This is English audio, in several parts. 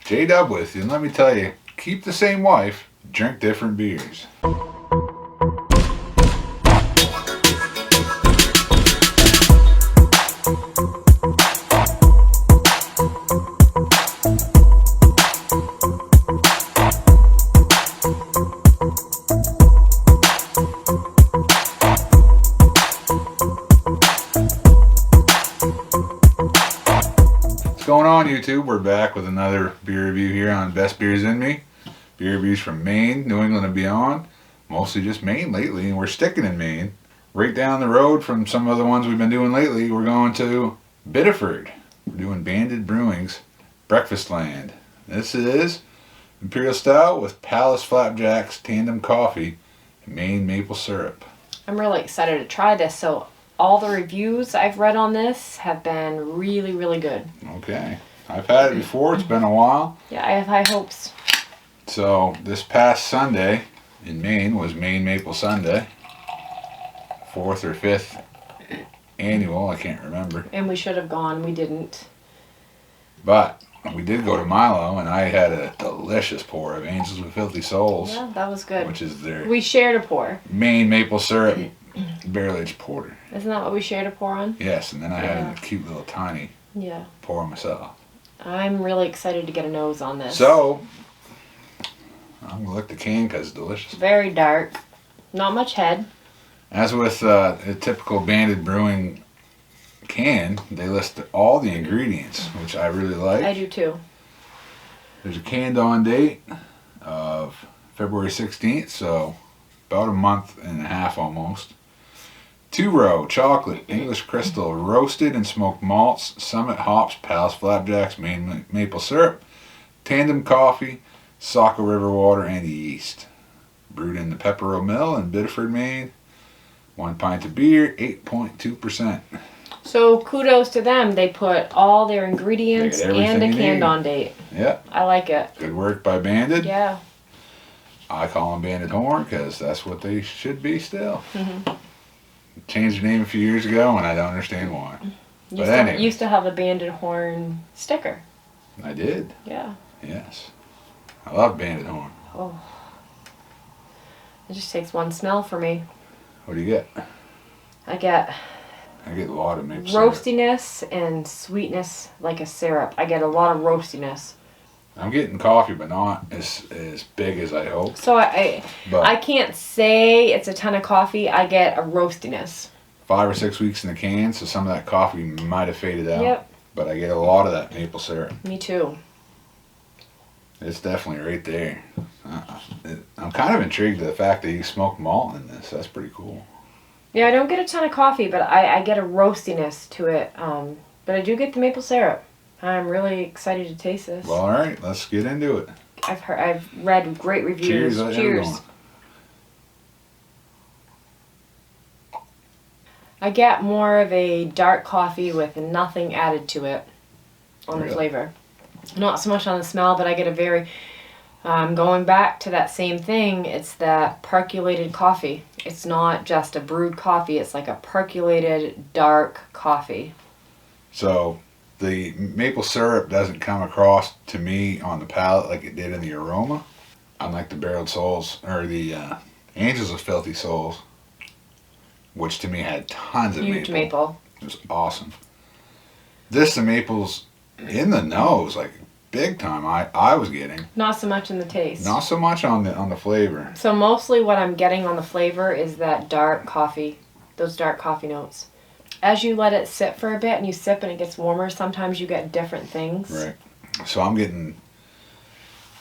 J-Dub with you, and let me tell you, keep the same wife, drink different beers. What's going on, YouTube? We're back with another beer review here on Best Beers in Me. Beer reviews from Maine, New England, and beyond. Mostly just Maine lately, and we're sticking in Maine. Right down the road from some of the ones we've been doing lately, we're going to Biddeford. We're doing Banded Brewing's Breakfast Land. This is Imperial Stout with Palace Flapjacks Tandem Coffee and Maine maple syrup. I'm really excited to try this. So all the reviews I've read on this have been really, really good. Okay. I've had it before. It's been a while. Yeah, I have high hopes. So this past Sunday in Maine was Maine Maple Sunday. 4th or 5th annual, I can't remember. And we should have gone. We didn't. But we did go to Milo, and I had a delicious pour of Angels with Filthy Souls. Yeah, that was good. Which is their We shared a pour. Maine maple syrup barrel-aged porter. Isn't that what we shared a pour on? Yes, and then I had a cute little tiny pour myself. I'm really excited to get a nose on this. So, I'm going to lick the can because it's delicious. Very dark. Not much head. As with a typical Banded Brewing can, they list all the ingredients, which I really like. I do too. There's a canned on date of February 16th, so about a month and a half almost. 2-row chocolate, English crystal, roasted and smoked malts, Summit hops, Palace Flapjacks, Maine maple syrup, Tandem coffee, Saco River water, and yeast. Brewed in the Pepperell Mill in Biddeford, Maine. 1 pint of beer, 8.2%. So kudos to them. They put all their ingredients and a canned on date. Yep. I like it. Good work by Banded. Yeah. I call them Banded Horn because that's what they should be still. Changed the name a few years ago, and I don't understand why. Used to have a Banded Horn sticker. I did. Yeah. Yes. I love Banded Horn. Oh. It just takes one smell for me. What do you get? I get a lot of maple syrup. Roastiness and sweetness like a syrup. I get a lot of roastiness. I'm getting coffee, but not as big as I hoped. So I can't say it's a ton of coffee. I get a roastiness. 5 or 6 weeks in the can, so some of that coffee might have faded out. Yep. But I get a lot of that maple syrup. Me too. It's definitely right there. I'm kind of intrigued to the fact that you smoke malt in this. That's pretty cool. Yeah, I don't get a ton of coffee, but I get a roastiness to it. But I do get the maple syrup. I'm really excited to taste this. Well, all right, let's get into it. I've read great reviews. Cheers. Cheers. I get more of a dark coffee with nothing added to it on the flavor. Not so much on the smell, but I get a very, going back to that same thing, it's that percolated coffee. It's not just a brewed coffee, it's like a percolated dark coffee. So the maple syrup doesn't come across to me on the palate like it did in the aroma. Unlike the barreled souls, or the Angels of Filthy Souls, which to me had tons of huge maple. It was awesome. The maple's in the nose, like big time. I was getting. Not so much in the taste. Not so much on the flavor. So mostly what I'm getting on the flavor is that dark coffee, those dark coffee notes. As you let it sit for a bit and you sip and it gets warmer, sometimes you get different things. Right. So I'm getting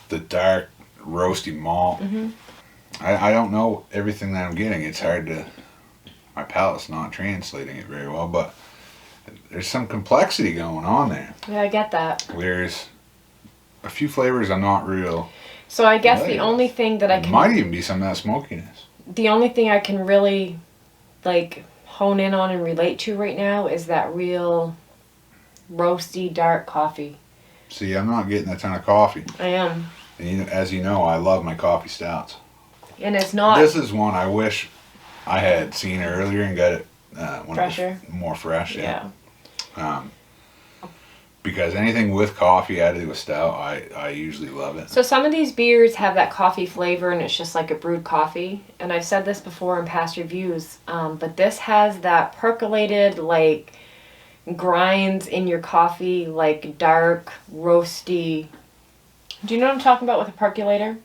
the dark roasty malt. I don't know everything that I'm getting. It's hard to, my palate's not translating it very well, but there's some complexity going on there. Yeah, I get that. There's a few flavors I'm not real. So I guess the only thing that I can... Might even be some of that smokiness. The only thing I can really, like, hone in on and relate to right now is that real roasty, dark coffee. See, I'm not getting a ton of coffee. I am. And as you know, I love my coffee stouts. And it's not... This is one I wish I had seen earlier and got it when fresher. it was more fresh. Yeah. because anything with coffee added to a stout, I usually love it. So some of these beers have that coffee flavor and it's just like a brewed coffee. And I've said this before in past reviews, but this has that percolated, like, grinds in your coffee, like dark, roasty. Do you know what I'm talking about with a percolator?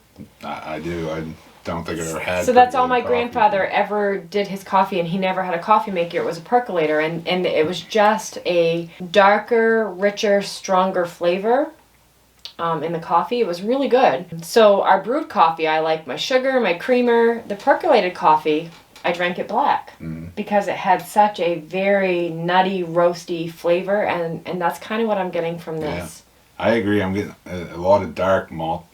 I do. I don't think I've ever had. So that's all my percolated coffee. grandfather ever did his coffee, and he never had a coffee maker. It was a percolator, and it was just a darker, richer, stronger flavor in the coffee. It was really good. So our brewed coffee, I like my sugar, my creamer. The percolated coffee, I drank it black because it had such a very nutty, roasty flavor, and that's kind of what I'm getting from this. Yeah, I agree. I'm getting a lot of dark malt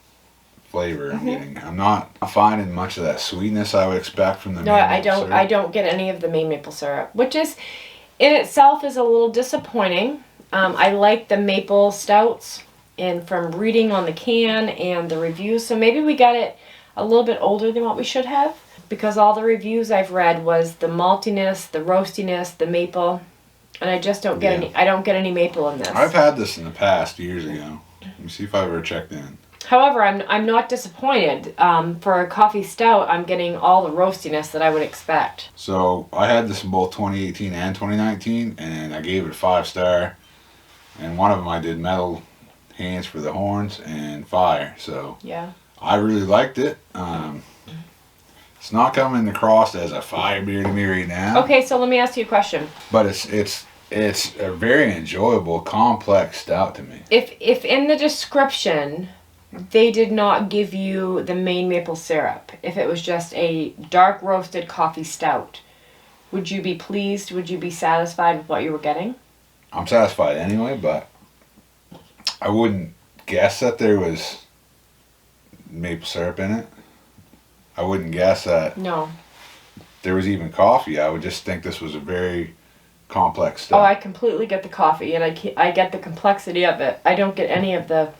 flavor. I'm not finding much of that sweetness I would expect from the No, Maine maple syrup. I don't get any of the Maine maple syrup, which is in itself is a little disappointing. I like the maple stouts, and from reading on the can and the reviews, so maybe we got it a little bit older than what we should have, because all the reviews I've read was the maltiness, the roastiness, the maple, and I just don't get any. I don't get any maple in this. I've had this in the past years ago. Let me see if I ever checked in. However, I'm not disappointed. For a coffee stout, I'm getting all the roastiness that I would expect. So I had this in both 2018 and 2019, and I gave it a 5-star. And one of them I did metal hands for the horns and fire. So yeah, I really liked it. It's not coming across as a fire beer to me right now. Okay, so let me ask you a question. But it's a very enjoyable, complex stout to me. If in the description they did not give you the Maine maple syrup, if it was just a dark roasted coffee stout, would you be pleased? Would you be satisfied with what you were getting? I'm satisfied anyway, but I wouldn't guess that there was maple syrup in it. I wouldn't guess that No. there was even coffee. I would just think this was a very complex stout. Oh, I completely get the coffee, and I get the complexity of it. I don't get any of the...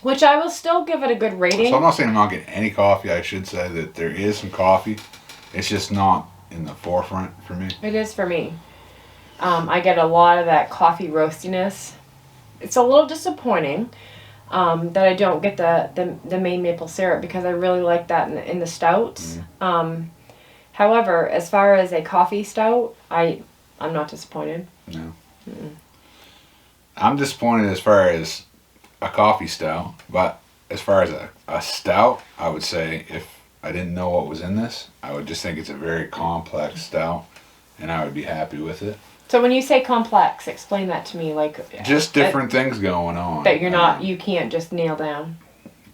Which I will still give it a good rating. So I'm not saying I'm not getting any coffee. I should say that there is some coffee. It's just not in the forefront for me. It is for me. I get a lot of that coffee roastiness. It's a little disappointing that I don't get the Maine maple syrup, because I really like that in the stouts. However, as far as a coffee stout, I'm not disappointed. No. I'm disappointed as far as a coffee stout, but as far as a stout, I would say if I didn't know what was in this, I would just think it's a very complex stout, and I would be happy with it. So when you say complex, explain that to me, like Just different things going on. that you're not, you can't just nail down.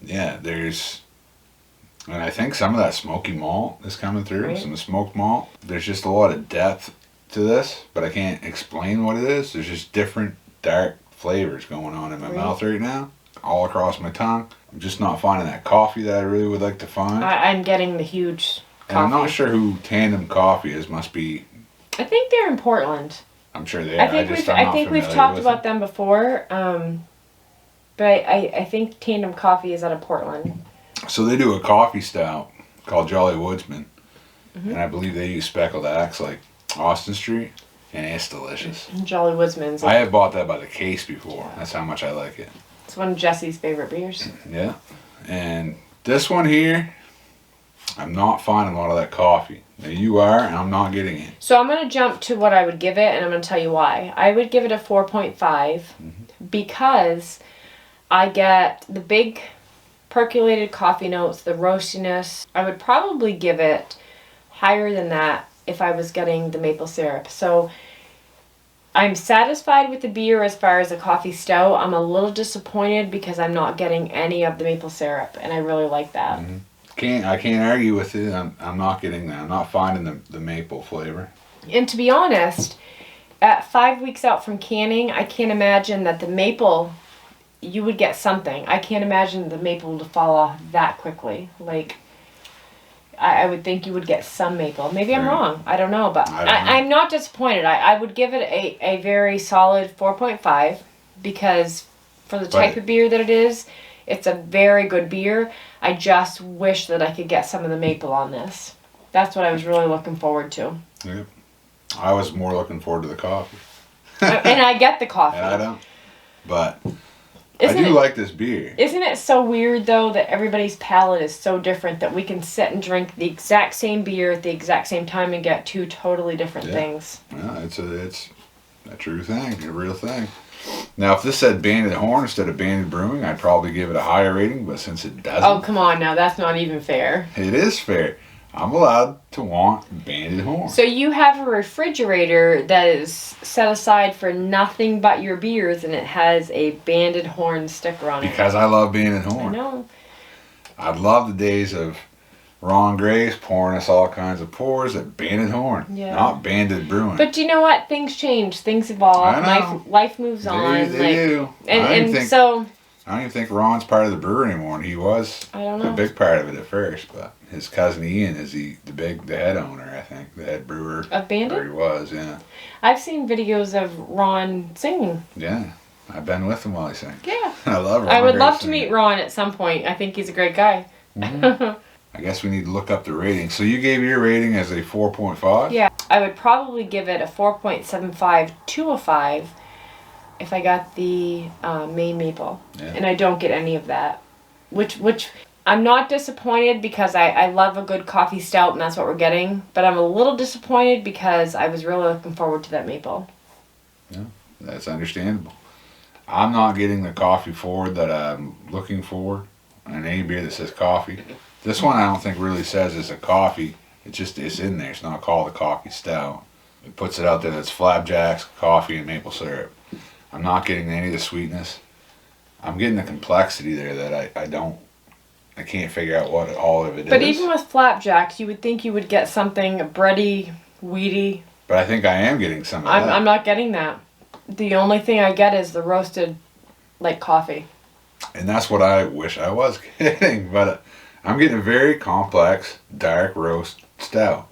Yeah, and I think some of that smoky malt is coming through, Right. some smoked malt. There's just a lot of depth to this, but I can't explain what it is. There's just different dark flavors going on in my mouth right now, all across my tongue. I'm just not finding that coffee that I really would like to find. I'm getting the huge coffee. And I'm not sure who Tandem Coffee is. Must be. I think they're in Portland. I'm sure they are. I think we've talked about them before. But I think Tandem Coffee is out of Portland. So they do a coffee stout called Jolly Woodsman, and I believe they use speckled axe like Austin Street, and it's delicious. Jolly Woodsman's. I have bought that by the case before. That's how much I like it. It's one of Jesse's favorite beers. Yeah, and this one here, I'm not finding a lot of that coffee. Now you are, and I'm not getting it. So I'm going to jump to what I would give it, and I'm going to tell you why. I would give it a 4.5 because I get the big percolated coffee notes, the roastiness. I would probably give it higher than that if I was getting the maple syrup. So I'm satisfied with the beer as far as a coffee stout. I'm a little disappointed because I'm not getting any of the maple syrup, and I really like that. I can't argue with it. I'm not getting that. I'm not finding the maple flavor. And to be honest, at 5 weeks out from canning, I can't imagine that the maple, you would get something. I can't imagine the maple to fall off that quickly. Like, I would think you would get some maple. Maybe I'm wrong. I don't know. But I'm not disappointed. I would give it a very solid 4.5 because for the type of beer that it is, it's a very good beer. I just wish that I could get some of the maple on this. That's what I was really looking forward to. Yeah. I was more looking forward to the coffee. And I get the coffee. And I don't. But Isn't I do it- like this beer. Isn't it so weird, though, that everybody's palate is so different that we can sit and drink the exact same beer at the exact same time and get two totally different things? Yeah, it's a true thing, a real thing. Now, if this said Banded Horn instead of Banded Brewing, I'd probably give it a higher rating, but since it doesn't... Oh, come on now. That's not even fair. It is fair. I'm allowed to want Banded Horn. So you have a refrigerator that is set aside for nothing but your beers, and it has a Banded Horn sticker on it. Because I love Banded I Horn. know. I'd love the days of Ron Grace pouring us all kinds of pours at Banded Horn, not Banded Brewing. But you know what? Things change. Things evolve. I know. Life moves on. They do. So... I don't even think Ron's part of the brewery anymore, and he was I don't know. a big part of it at first, but his cousin Ian is the head owner, I think, the head brewer. Of Banded? Or he was, yeah. I've seen videos of Ron singing. Yeah, I've been with him while he sang. Yeah. I love Ron. I would Grace love to singing. meet Ron at some point. I think he's a great guy. Mm-hmm. I guess we need to look up the rating. So you gave your rating as a 4.5? Yeah. I would probably give it a 4.75 to a 5 if I got the Maine maple. Yeah. And I don't get any of that. Which I'm not disappointed because I love a good coffee stout and that's what we're getting. But I'm a little disappointed because I was really looking forward to that maple. Yeah, that's understandable. I'm not getting the coffee forward that I'm looking for in any beer that says coffee. This one I don't think really says it's a coffee. It's in there. It's not called a coffee stout. It puts it out there that's Flapjacks, coffee, and maple syrup. I'm not getting any of the sweetness. I'm getting the complexity there that I can't figure out what all of it is. But even with Flapjacks, you would think you would get something bready, weedy. But I think I am getting some of that. I'm not getting that. The only thing I get is the roasted, like, coffee. And that's what I wish I was getting. But I'm getting a very complex, dark roast stout.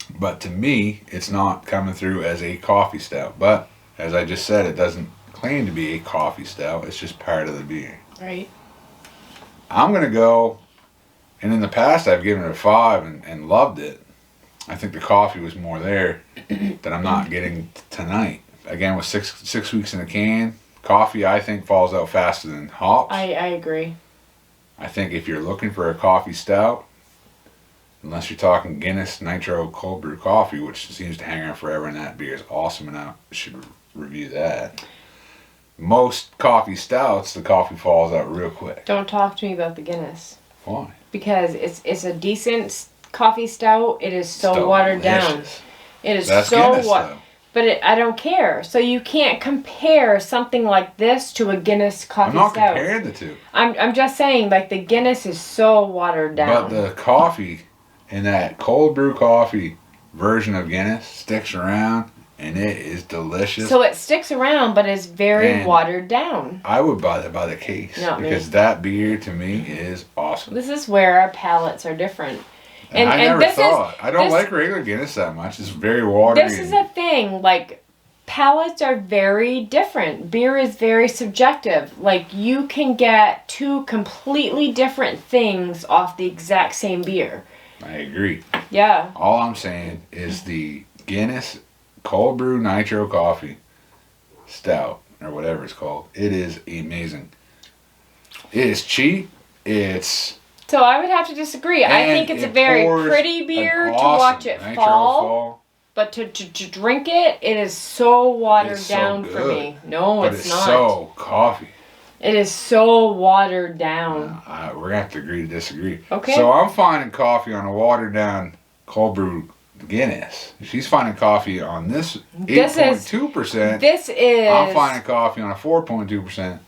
But to me, it's not coming through as a coffee stout. But, as I just said, it doesn't claim to be a coffee stout. It's just part of the beer. Right. I'm going to go, and in the past I've given it a 5 and loved it. I think the coffee was more there that I'm not getting tonight. Again, with six weeks in a can, coffee I think falls out faster than hops. I agree. I think if you're looking for a coffee stout, unless you're talking Guinness Nitro Cold Brew Coffee, which seems to hang around forever, and that beer is awesome, and I should review that. Most coffee stouts, the coffee falls out real quick. Don't talk to me about the Guinness. Why? Because it's a decent coffee stout. It is so Still watered delicious. down. It is That's so Guinness, watered. though. But I don't care. So you can't compare something like this to a Guinness coffee I'm not stout. comparing the two. I'm just saying, like, the Guinness is so watered down. But the coffee in that cold brew coffee version of Guinness sticks around, and it is delicious. So it sticks around, but it's very And watered down. I would buy that by the case. Not me. Because that beer, to me, is awesome. This is where our palates are different. And I never this thought. I don't this- like regular Guinness that much. It's very watery. This is a thing, like, palates are very different. Beer is very subjective. Like, you can get two completely different things off the exact same beer. I agree. Yeah. All I'm saying is the Guinness Cold Brew Nitro Coffee Stout, or whatever it's called. It is amazing. It is cheap. It's... So I would have to disagree. I think it's a very pretty beer to watch it fall. But to drink it, it is so watered down for me. No, but it's not. It's so coffee. It is so watered down. We're going to have to agree to disagree. Okay. So I'm finding coffee on a watered down cold brew Guinness. She's finding coffee on this 8.2%. This is... I'm finding coffee on a 4.2%.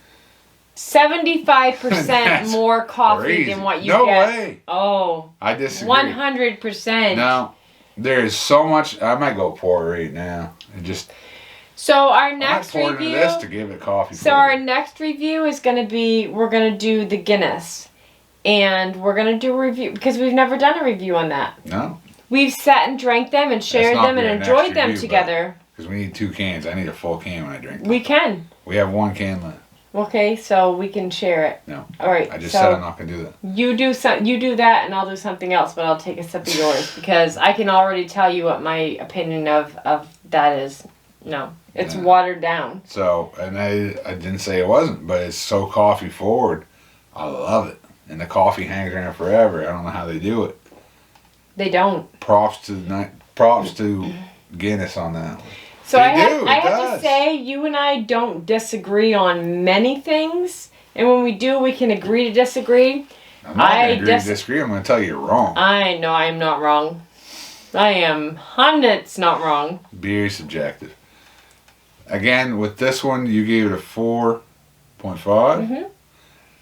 75% more coffee Crazy. than what you No get. way. Oh. I disagree. 100%. No. There is so much. I might go pour it right now. And just... So our I'm next pouring into review... this to give it coffee. So our next review is going to be... We're going to do the Guinness. And we're going to do a review... Because we've never done a review on that. No. We've sat and drank them and shared not them and be our next enjoyed them review, together. Because we need 2 cans. I need a full can when I drink them. We can. We have 1 can left. Okay, so we can share it. No. All right. I just so said I'm not going to do that. You do that, and I'll do something else, but I'll take a sip of yours because I can already tell you what my opinion of that is. No, it's Yeah. watered down. So, and I didn't say it wasn't, but it's so coffee forward. I love it. And the coffee hangs around forever. I don't know how they do it. They don't. Props to Guinness on that one. So They I do, it have to does. say, you and I don't disagree on many things. And when we do, we can agree to disagree. I'm not going to agree to disagree. I'm going to tell you you're wrong. I know I'm not wrong. I am hundreds not wrong. Beer is subjective. Again, with this one, you gave it a 4.5. Mm-hmm.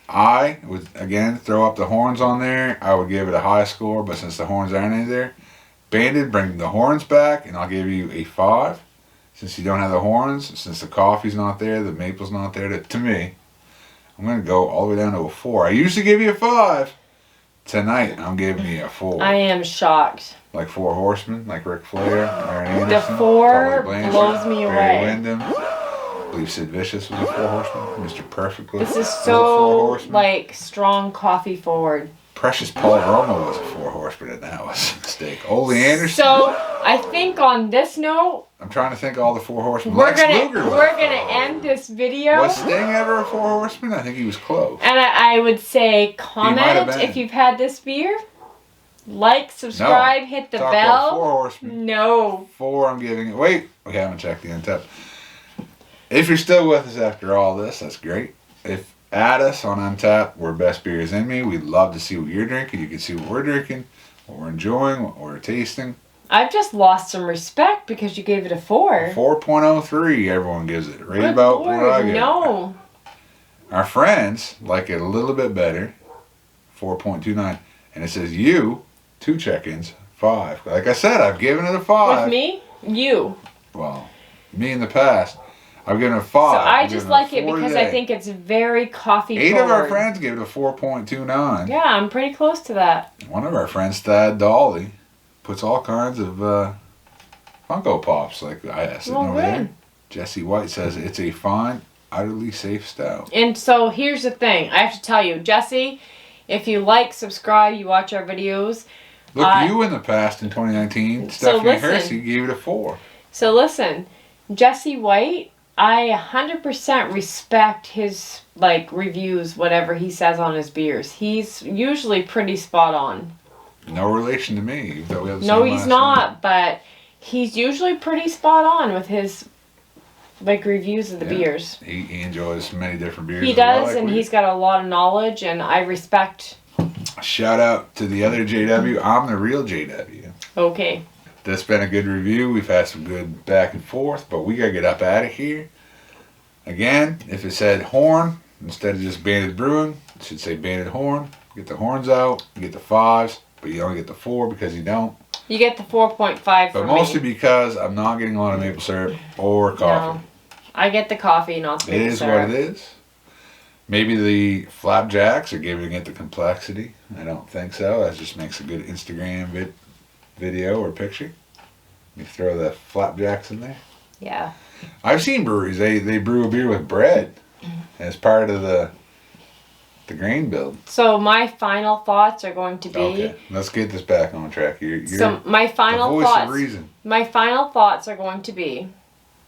I would, again, throw up the horns on there. I would give it a high score, but since the horns aren't in there, Banded, bring the horns back, and I'll give you a 5. Since you don't have the horns, since the coffee's not there, the maple's not there, to me, I'm going to go all the way down to a 4. I usually give you a 5. Tonight, I'm giving you a 4. I am shocked. Like 4 Horsemen, like Ric Flair, Aaron Anderson. The 4 Tully Blanchard, blows me Barry away. Windham. I believe Sid Vicious was a 4 Horseman. Mr. Perfect was, This is was a 4 so, Horseman. like, strong coffee forward. Precious Paul Roma was a 4 Horseman, and that was a mistake. Ole Anderson. So, I think on this note, I'm trying to think of all the 4 Horsemen. we're Lex Luger was a 4 gonna end this video. Was Sting ever a 4 Horseman? I think he was close. And I would say might have comment been. if you've had this beer. Like, subscribe, hit the Talk about 4 bell. Horsemen. No. 4 I'm giving it. Wait, we haven't checked the untapped. If you're still with us after all this, that's great. If add us on Untapped, we're Best Beers in Me. We'd love to see what you're drinking. You can see what we're drinking, what we're enjoying, what we're tasting. I've just lost some respect because you gave it a 4. 4.03, everyone gives it. Right Good about Lord, what I give it. no. Our friends like it a little bit better, 4.29. And it says you, 2 check-ins, 5. Like I said, I've given it a 5. With me, you. Well, me in the past, I've given it a 5. So I I've just given like it 4 because today. I think it's very coffee 8 forward. of our friends gave it a 4.29. Yeah, I'm pretty close to that. One of our friends, Thad Dolly, puts all kinds of Funko Pops like I sitting Oh, over there. good. Jesse White says it's a fine, utterly safe stout. And so here's the thing. I have to tell you, Jesse, if you like, subscribe, you watch our videos. Look, you in the past in 2019, So Stephanie listen. Hersey gave it a 4. So listen, Jesse White, I 100% respect his like reviews, whatever he says on his beers. He's usually pretty spot on. No relation to me. Even though we have the No, same he's last not, but he's usually pretty spot on with his like reviews of the Yeah. beers. name. He enjoys many different beers. He as well, does, like and we he's got a lot of knowledge, and I respect. Shout out to the other JW. I'm the real JW. Okay. This been a good review. We've had some good back and forth, but we gotta get up out of here. Again, if it said horn instead of just Banded Brewing, it should say Banded Horn. Get the horns out, you get the 5s, but you only get the 4 because you don't. You get the 4.5 for But mostly me. because I'm not getting a lot of maple syrup or coffee. No. I get the coffee, not the It maple is syrup. what it is. Maybe the Flapjacks are giving it the complexity. I don't think so. That just makes a good Instagram video or picture. You throw the Flapjacks in there. Yeah. I've seen breweries. They brew a beer with bread as part of the grain build. So my final thoughts are going to be. Okay, let's get this back on track. You're So my the final voice thoughts. of reason. My final thoughts are going to be.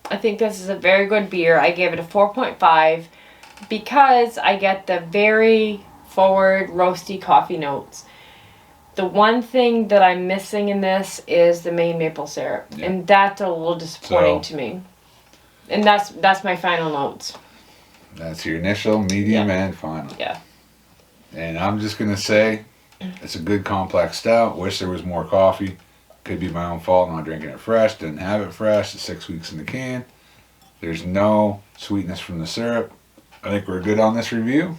I think this is a very good beer. I gave it a 4.5 because I get the very forward roasty coffee notes. The one thing that I'm missing in this is the Maine maple syrup, Yeah. and that's a little disappointing So- to me. And that's my final notes. That's your initial, medium, Yeah. and final. Yeah. And I'm just gonna say, it's a good complex stout. Wish there was more coffee. Could be my own fault. Not drinking it fresh. Didn't have it fresh. It's 6 weeks in the can. There's no sweetness from the syrup. I think we're good on this review.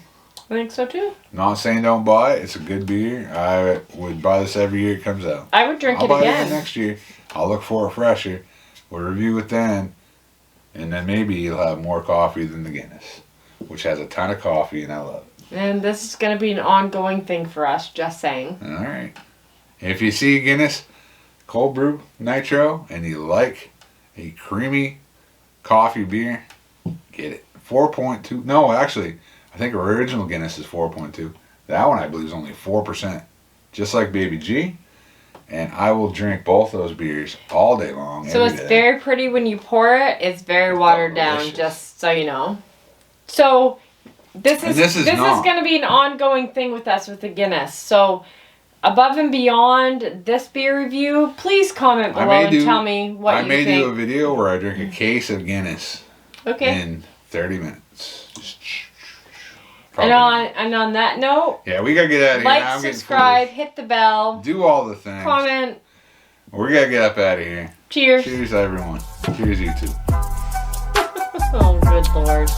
I think so too. Not saying don't buy it. It's a good beer. I would buy this every year it comes out. I would drink I'll it buy it again. again next year. I'll look for a fresher. We'll review it then. And then maybe you'll have more coffee than the Guinness, which has a ton of coffee, and I love it. And this is going to be an ongoing thing for us, just saying. All right. If you see Guinness cold brew nitro and you like a creamy coffee beer, get it. 4.2. No, actually, I think original Guinness is 4.2. That one I believe is only 4%. Just like Baby G. And I will drink both those beers all day long. So it's very pretty when you pour it. It's very watered down, just so you know. So this is going to be an ongoing thing with us with the Guinness. So above and beyond this beer review, please comment below and tell me what you think. I may do a video where I drink a case of Guinness in 30 minutes. And on that note, yeah, we got to get out of here. Like, subscribe, hit the bell. Do all the things. Comment. We got to get up out of here. Cheers. Cheers, everyone. Cheers, you too. Oh, good Lord.